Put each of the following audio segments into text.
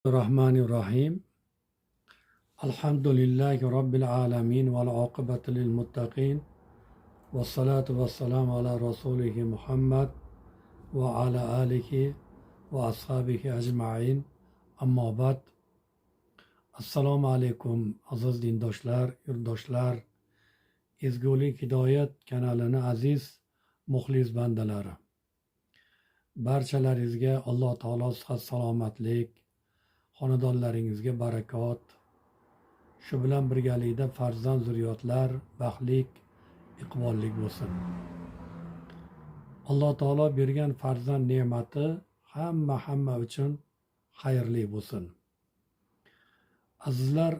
الرحمن الرحيم الحمد لله رب العالمين والعاقبة للمتقين والصلاة والسلام على رسوله محمد وعلى آله وأصحابه أجمعين أما بعد Assalomu alaykum aziz dindoshlar, yurtdoshlar, Ezgulik Hidoyat kanalini aziz muxlis bandalari. Barchalaringizga Alloh taolo sihat salomatlik, xonadonlaringizga barakot, shu bilan birgalikda farzand zurriyotlar baxtlik, iqbollik bo'lsin. Alloh taolo bergan farzand ne'mati hamma uchun xayrli bo'lsin. Azizlar,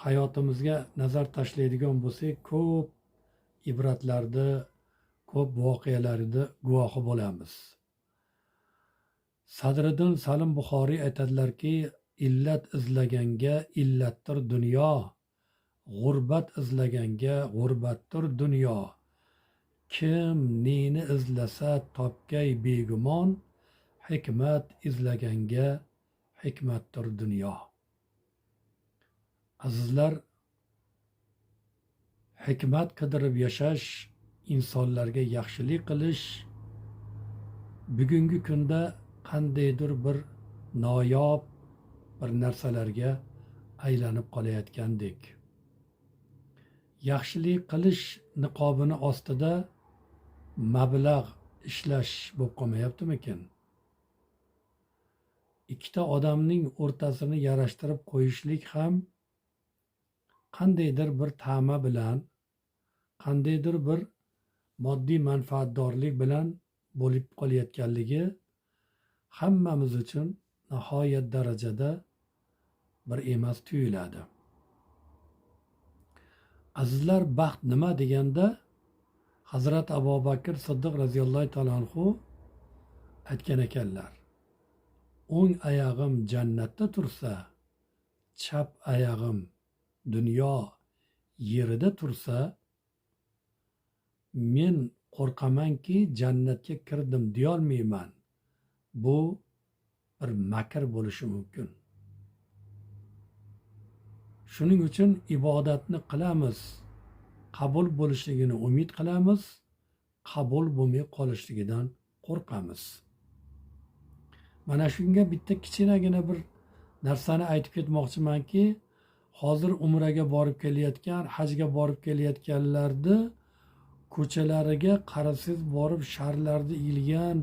hayotimizga nazar tashlaydigan bo'lsak, ko'p ibratlarda, ko'p voqealarda guvohi bo'lamiz. Sadriddin Salim Buxoriy aytadilarki, illat izlaganga illatdir dunyo, g'urbat izlaganga g'urbatdir dunyo. Kim neni izlasa topgay begumon, hikmat izlaganga hikmatdir dunyo. Azizlar, hikmat qidirib yashash, insonlarga yaxshilik qilish bugungi kunda qandaydir bir noyob bir narsalarga aylanib qolayotgandek. Yaxshilik qilish niqobini ostida mablag' ishlash bo'lib qolmayaptimikin? Ikkita odamning o'rtasini yarashtirib qo'yishlik ham qandaydir bir ta'ma bilan, qandaydir bir moddiy manfaatdorlik bilan bo'lib qolayotganligi hammamiz uchun nihoyat darajada bir emas tuyuladi. Azizlar, baxt nima deganda Hazrat Abu Bakr Siddiq radhiyallohu ta'ala anhu aytgan ekanlar: o'ng oyog'im jannatda tursa, chap oyog'im dunyo yerida tursa, men qo'rqamanki jannatga kirdim deyolmayman. Bu bir makr bo'lishi mumkin. Shuning uchun ibodatni qilamiz, qabul bo'lishligini umid qilamiz, qabul bo'lmay qolishligidan qo'rqamiz. Mana shunga bitta kichkinagina bir narsani aytib ketmoqchimanki, hozir umraga borib kelayotgan, hajga borib kelayotganlarni ko'chalariga qarasiz borib sharlarda ilgan,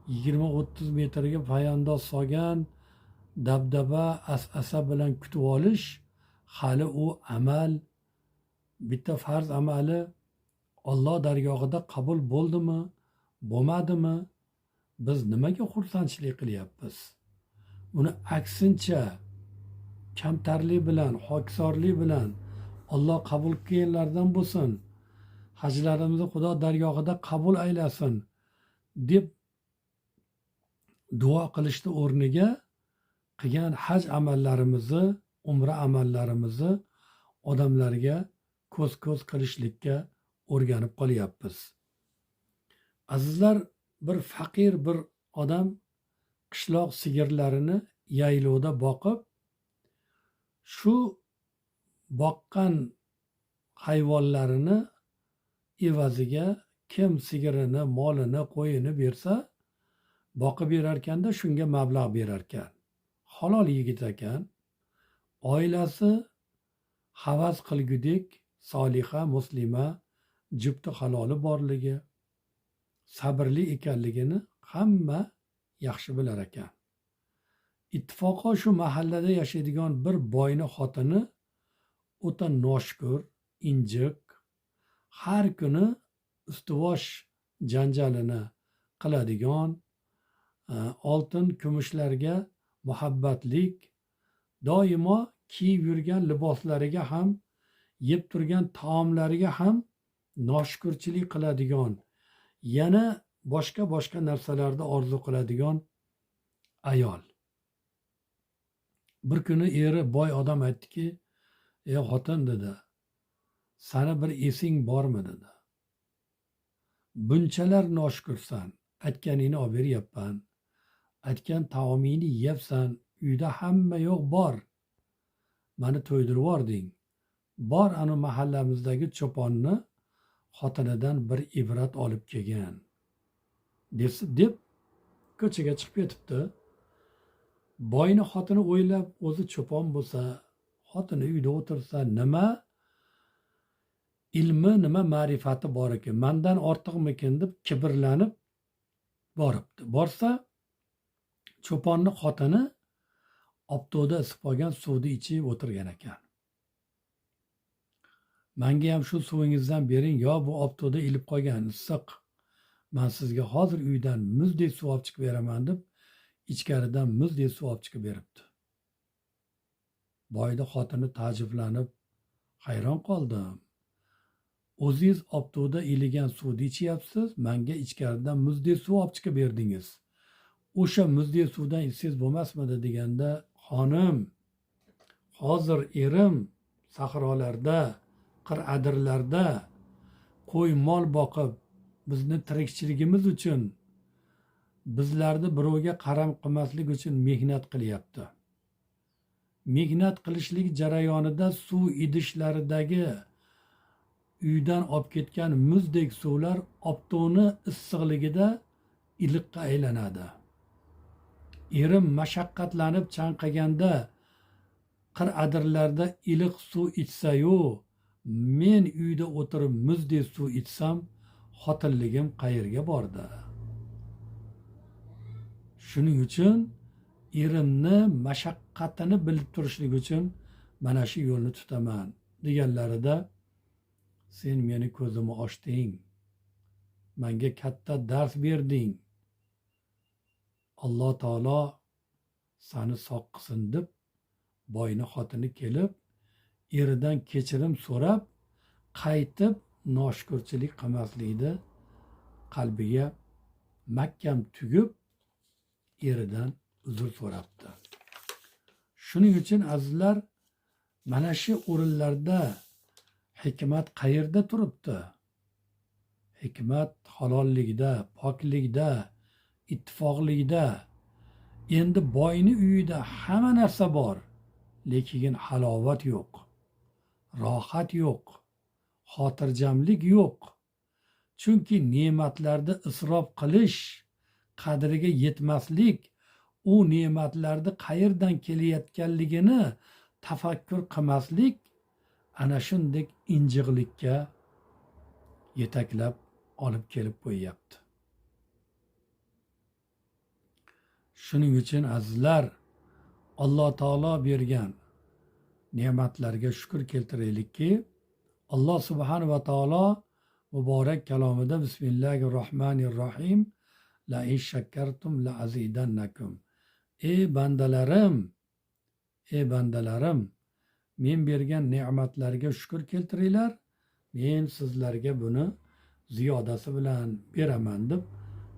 20-30 metrga poyandoz solgan, dabdaba as'asa bilan kutib olish, hali u amal, bitta farz amali Alloh dargohida qabul bo'ldimi, bo'lmadimi, biz nimaga xursandchilik qilyapmiz? Uni aksincha kamtarlik bilan, hokisorlik bilan Alloh qabul qilganlardan bo'lsin, hajlarimizni Xudo dargohida qabul aylasin deb duo qilishni o'rniga qilgan haj amallarimizni, umra amallarimizni odamlarga ko'z qilishlikka o'rganib qolyapmiz. Azizlar, bir faqir bir odam qishloq sigirlarini yaylovda boqib, shu boqqan hayvonlarini evaziga kim sigirini, molini, qo'yini bersa, boqib berarkanda shunga mablag' berarkan. Halol yigit ekan. Oilasi havas qilgudek soliha, muslima, jufti haloli borligi, sabrli ekanligini hamma yaxshi bilar ekan. Ittifoqo shu mahallada yashaydigan bir boyni xotini o'ta noshukur, injiq, har kuni ustivosh janjalini qiladigan, oltin kumushlarga muhabbatlik, doimo kiyib yurgan liboslariga ham, yeb turgan taomlariga ham noshukurchilik qiladigan, yana boshqa narsalarda orzu qiladigan ayol. Bir kuni eri boy odam aytdiki, ey xotin dedi, sana bir esing bormi dedi. Bunchalar noshukursan, aytganingni olib beryapman, aytgan taomingni yeyapsan, uyda hamma yo'q bor. Mani to'ydirib yubording. Bor anu mahallamizdagi cho'ponni xotinidan bir ibrat olib kelgan. deb ko'chaga chiqib ketibdi. Boyni xotini o'ylab, o'zi cho'pon bo'lsa, xotini uyda o'tirsa, nima ilmi, nima ma'rifati bor ekan, mandan ortiqmikin deb kibrlanib boribdi. Borsa, cho'ponni xotini optoda isib qolgan suvni ichib o'tirgan ekan. Menga ham shu suvingizdan bering, yo bu optoda ilib qolgan issiq. Men sizga hozir uydan muzdek suv olib chiqib beraman deb ichkaridan muzdek suv olib chiqib beribdi. Boyda xotini taajjublanib, hayron qoldim. O'zingiz optoda iligan suvni ichyapsiz, menga ichkaridan muzdek suv olib chiqib berdingiz. O'sha muzdek suvdan ichsangiz bo'lmasmidi deganda, xonim, hozir erim sahrolarda, qir-adirlarda qo'y mol boqib, bizni tirikchiligimiz uchun, bizlarni birovga qaram qilmaslik uchun mehnat qilyapti. Mehnat qilishlik jarayonida suv idishlaridagi uydan olib ketgan muzdek suvlar optoni issiqligida iliqqa aylanadi. Erim mashaqqatlanib chanqaganda qir-adirlarda iliq suv ichsa-yu, men uyda o'tirib muzdek suv ichsam, xotinligim qayerga bordi? Shuning uchun erimni mashaqqatini bilib turishlik uchun mana shu yo'lni tutaman deganlarida, sen meni ko'zimni ochding, menga katta dars berding. Alloh taolo seni sog' qilsin deb boyni xotini kelib, eridan kechirim so'rab, qaytib noshukurchilik qilmaslikni qalbiga mahkam tugib, eridan uzr so'rabdi. Shuning uchun azizlar, mana shu o'rinlarda hikmat qayerda turibdi? Hikmat halollikda, poklikda, ittifoqlikda. Endi boyni uyida hamma narsa bor, lekin halovat yo'q, rohat yo'q, xotirjamlik yo'q. Chunki ne'matlarni isrof qilish, qadriga yetmaslik, u ne'matlarni qayerdan kelayotganligini tafakkur qilmaslik ana shunday injiqlikka yetaklab olib kelib qo'yyapti. Shuning uchun azizlar, Alloh taolo bergan ne'matlarga shukr keltiraylikki, Alloh subhanahu va taolo muborak kalomida Bismillahirrohmanirrohim, la in shakkartum la azidannakum. Ey bandalarim, men bergan ne'matlarga shukr keltiringlar, men sizlarga buni ziyodasi bilan beraman deb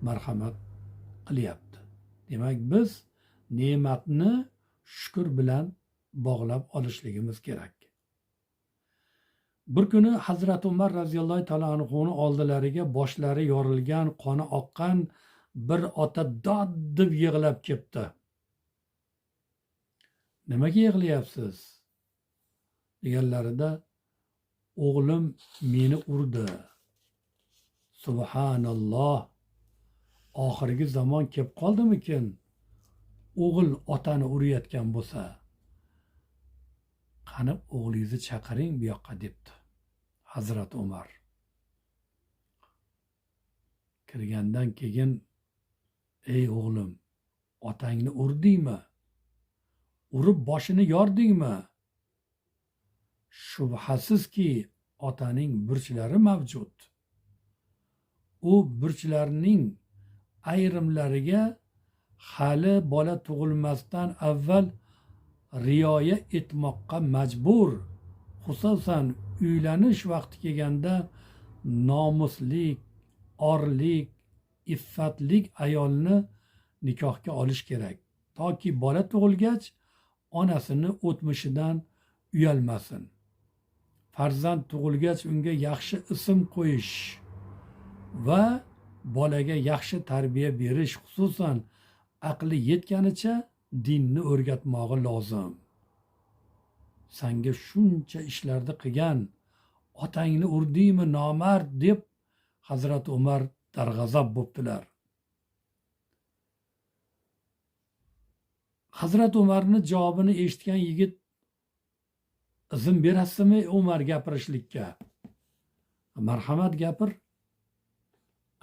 marhamat qilyapti. Demak, biz ne'matni shukr bilan bog'lab olishligimiz kerak. Bir kuni Hazrat Umar radhiyallohu ta'ala anhuni oldilariga boshlari yorilgan, qoni oqqan bir ota dod deb yig'lab ketdi. Nimaga yig'layapsiz? Deganlarida, o'g'lim meni urdi. Subhanalloh. Oxirgi zamon kelib qoldimikin? O'g'il otani urayotgan bo'lsa, qani o'g'lingizni chaqiring bu yoqqa debdi Hazrat Umar. Kirgandan keyin, ey o'g'lim, otangni urdingmi? Urib boshini yordingmi? Shubhasizki otaning burchlari mavjud. U burchlarining ayrimlariga hali bola tug'ilmasdan avval rioya etmoqqa majbur. Xususan uylanish vaqti kelganda nomuslik, orlik, iffatlik ayolni nikohga olish kerak. Toki bola tug'ilgach onasini o'tmishidan uyalmasin. Farzand tug'ilgach unga yaxshi ism qo'yish va bolaga yaxshi tarbiya berish, xususan aqli yetganicha dinni o'rgatmog'i lozim. Sanga shuncha ishlarni qilgan otangni urdingmi nomard deb Hazrat Umar darg'azab bo'ptilar. Hazrat Umarni javobini eshitgan yigit izn berasizmi Umar gapirishlikka? Marhamat gapir.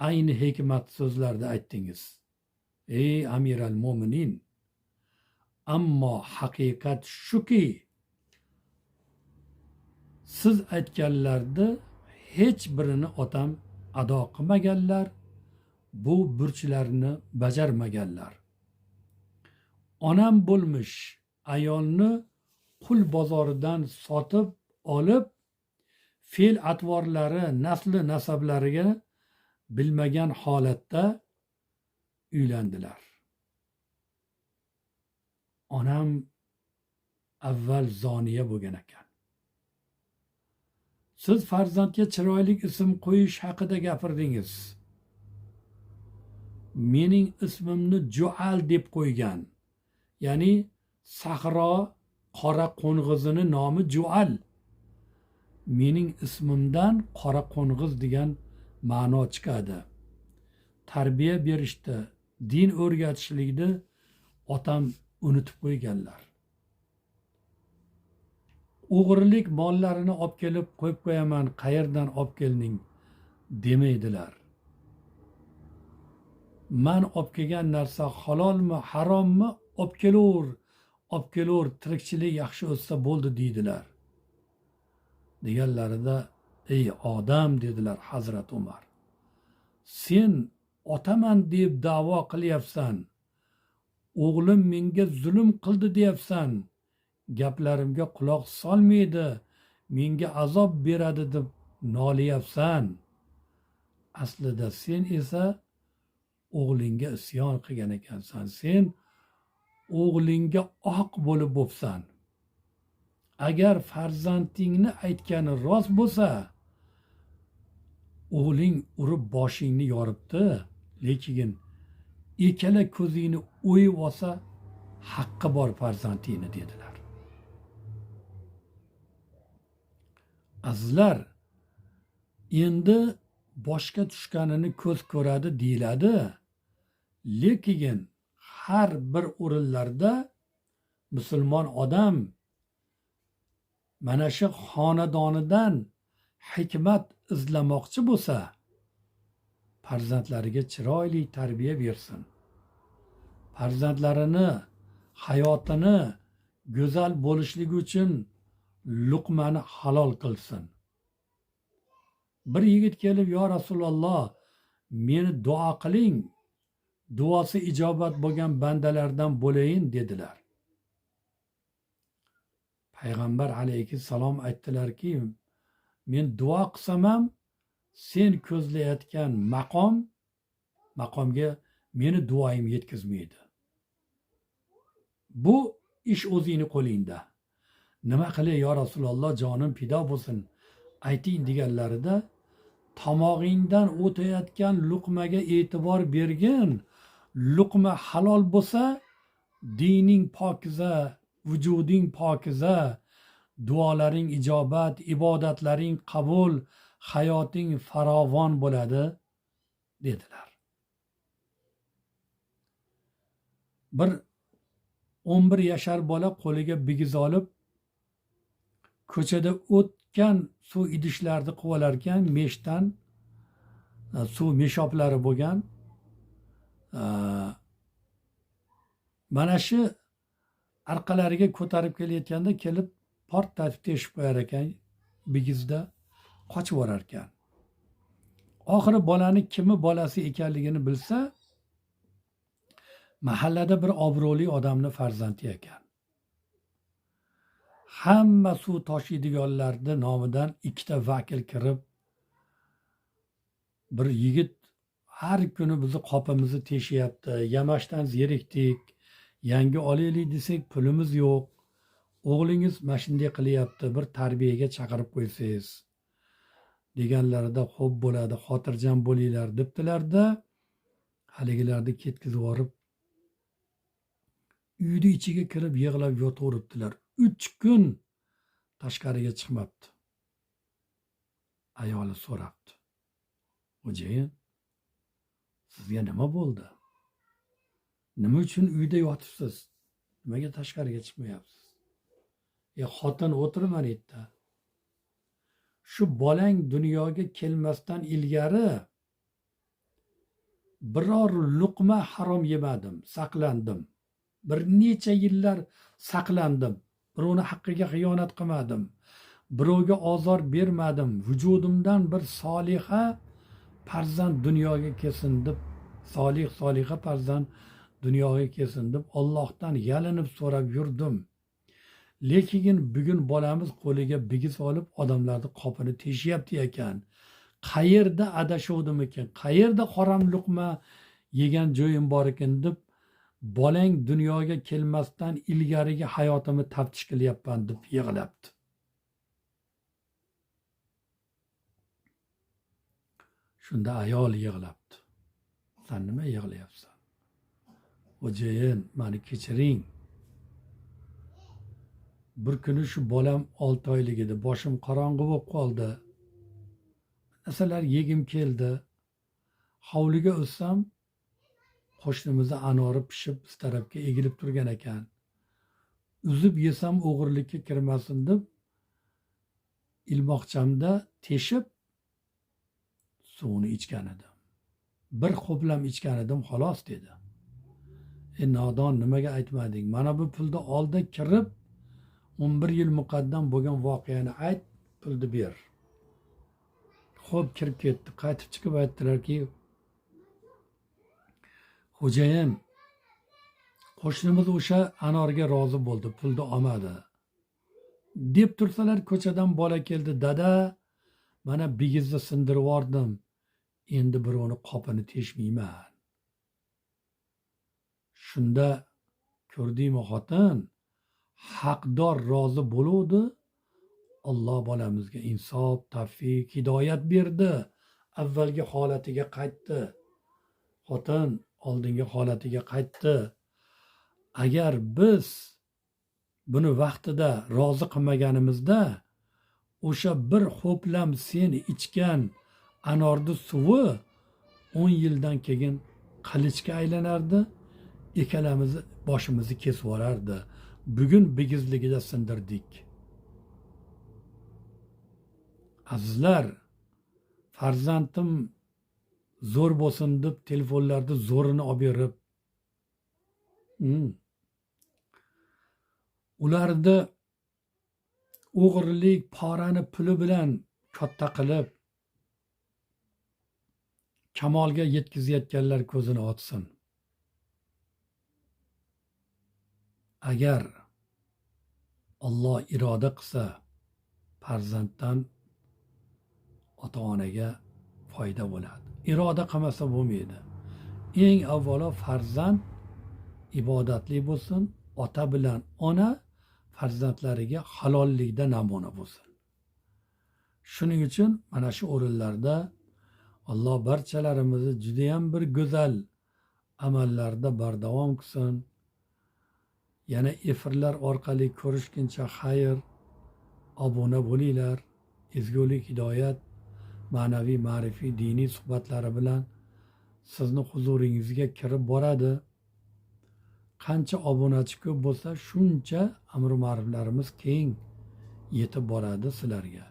Ayni hikmat so'zlarda aytdingiz. Ey Amir al-Mo'minin, ammo haqiqat shuki, siz aytganlarni hech birini otam ado qilmaganlar, bu burchlarni bajarmaganlar. Onam bo'lmish ayolni qul bozoridan sotib olib, fe'l atvorlari, nasli nasablariga bilmagan holatda uylandilar. Onam avval zoniya bo'lgan ekan. Siz farzandga chiroyli ism qo'yish haqida gapirdingiz. Mening ismimni Jual deb qo'ygan. Ya'ni sahro qora qo'ng'izini nomi Jual. Mening ismimdan qora qo'ng'iz degan ma'no chiqadi. Tarbiya berishda, din o'rgatishlikni otam unutib qo'yganlar. O'g'rilik mollarini olib kelib qo'yib qo'yaman, qayerdan olib kelding demaydilar. Man olib kelgan narsa halolmi, harommi, olib kelur, tirikchilik yaxshi o'tsa bo'ldi deydilar. Deganlarida, ey odam dedilar Hazrat Umar. Sen otaman deb da'vo qilyapsan. O'g'lim menga zulm qildi deyapsan. Gaplarimga quloq solmaydi, menga azob beradi deb noliyapsan. Aslida sen esa o'g'lingga isyon qilgan ekansan. Sen o'g'lingga oq bo'lib bo'psan. Agar farzandingni aytgani rost bo'lsa, o'g'ling urib boshingni yoribdi, lekin ikkala ko'zingni o'yib olsa, haqqi bor farzandingni dedilar. Azizlar, endi boshqa tushganini ko'z ko'radi deyiladi, lekin har bir o'rinlarda musulmon odam mana shu xonadonidan hikmat izlamoqchi bo'lsa, farzandlariga chiroyli tarbiya bersin. Farzandlarini hayotini go'zal bo'lishligi uchun luqmani halol qilsin. Bir yigit kelib, yo Rasululloh, meni duo qiling, duosi ijobat bo'lgan bandalardan bo'layin dedilar. Payg'ambar alayhissalom aytdilarki, men duo qilsam ham sen ko'zlayotgan maqomga meni duoyim yetkazmaydi. Bu ish o'zingni qo'lingda. Nima qilay yo Rasululloh, jonim fido bo'lsin, ayting deganlarida, tomog'ingdan o'tayotgan luqmaga e'tibor bergin. Luqma halol bo'lsa, dining pokiza, vujuding pokiza, duolaring ijobat, ibodatlaring qabul, hayoting farovon bo'ladi dedilar. Bir 11 yashar bola qo'liga bigiz olib, ko'chada o'tgan suv idishlarni quvalarkan, meshdan suv meshoblari bo'lgan. Mana shu orqalariga ko'tarib kelayotganda kelib portlatib teshib qo'yar ekan, bigizda qochib borar ekan. Oxiri bolani kimi bolasi ekanligini bilsa, mahallada bir obro'li odamni farzandi ekan. Hamma suv toshiydiganlarning nomidan ikkita vakil kirib, bir yigit har kuni bizni qopimizni teshyapti, yamashdan zerikdik, yangi olaylik desak pulimiz yo'q, o'g'lingiz mana shunday qilyapti, bir tarbiyaga chaqirib qo'ysangiz deganlarida, xo'p bo'ladi, xotirjam bo'linglar debdilarda, haligilarni ketkizib yuborib uyni ichiga kirib yig'lab yotaveribdilar. 3 kun tashqariga chiqmabdi. Ayoli so'rabdi: "Xo'jayin, sizga nima bo'ldi? Nima uchun uyda yotibsiz? Nimaga tashqariga chiqmayapsiz?" Xotin o'tirman aytdi. "Shu bolang dunyoga kelmasdan ilgari biror luqma harom yemadim, saqlandim. Bir necha yillar saqlandim. Birovni haqqiga xiyonat qilmadim. Birovga ozor bermadim. Vujudimdan bir soliha farzand dunyoga kelsin deb, soliha farzand dunyoga kelsin deb Allohdan yalinib so'rab yurdim. Lekin bugun bolamiz qo'liga bigiz olib odamlarni qopini teshyapti ekan. Qayerda adashuvdim ekan? Qayerda harom luqma yegan joyim bor ekan deb bolang dunyoga kelmasdan ilgarigi hayotimni taftish qilyapman" deb yig'labdi. Shunda ayol yig'labdi. "Sen nima yig'layapsan? Xo'jayin, meni kechiring. Bir kuni shu bolam 6 oylik edi. Boshim qorong'i bo'lib qoldi. Narsalar yegim keldi. Hovliga o'tsam, qo'shnimizda anori pishib biz tarafga egilib turgan ekan. Uzib yesam o'g'irlikka kirmasin deb ilmoqchamda teshib suvni ichgan edim. Bir ho'plam ichgan edim, xolos" dedi. "Nodon, nimaga aytmading? Mana bu pulni oldi kirib 11 yil muqaddam bo'lgan voqeani ayt, pulni ber." Xo'p, kirib ketdi. Qaytib chiqib aytdilarki: "Xo'jayin, qo'shnimiz o'sha anorga rozi bo'ldi, pulni olmadi" deb tursalar, ko'chadan bola keldi: "Dada, mana bigizni sindirib yubordim. Endi birovni qopini teshmayman." Shunda ko'rdingmi xotin, haqdor rozi bo'luvdi. Alloh bolamizga insof, tavfiq, hidoyat berdi. Avvalgi holatiga qaytdi. Xotin oldingi holatiga qaytdi. Agar biz buni vaqtida rozi qilmaganimizda o'sha bir ho'plam sen ichgan anorni suvi 10 yildan keyin qilichga aylanardi. Ikkalamizni boshimizni kesib yuborardi. Bugun bigizligida sindirdik. Azizlar, farzandim zo'r bo'lsin deb telefonlarda zo'rini olib berib, ularni o'g'irlik, porani puli bilan katta qilib kamolga yetkazayotganlar ko'zini ochsin. Agar Alloh iroda qilsa, farzanddan ota-onaga foyda bo'ladi. Iroda qilmasa bo'lmaydi. Eng avvalo farzand ibodatli bo'lsin, ota bilan ona farzandlariga halollikda namuna bo'lsin. Shuning uchun mana shu o'rinlarda Alloh barchalarimizni juda ham bir go'zal amallarda bardavom qilsin. Yana efirlar orqali ko'rishguncha xayr, obuna bo'linglar. Ezgulik, hidoyat, ma'naviy, ma'rifiy, diniy suhbatlari bilan sizni huzuringizga kirib boradi. Qancha obunachi ko'p bo'lsa, shuncha amr-u ma'ruflarimiz keng yetib boradi sizlarga.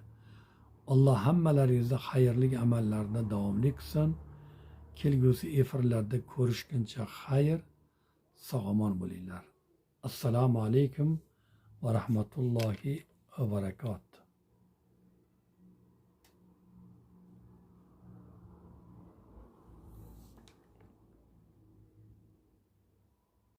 Alloh hammalaringizni xayrli amallarda davomli qilsin. Kelgusi efirlarda ko'rishguncha xayr, sog'-omon bo'linglar. Assalomu alaykum va rahmatullohi va barakatuh.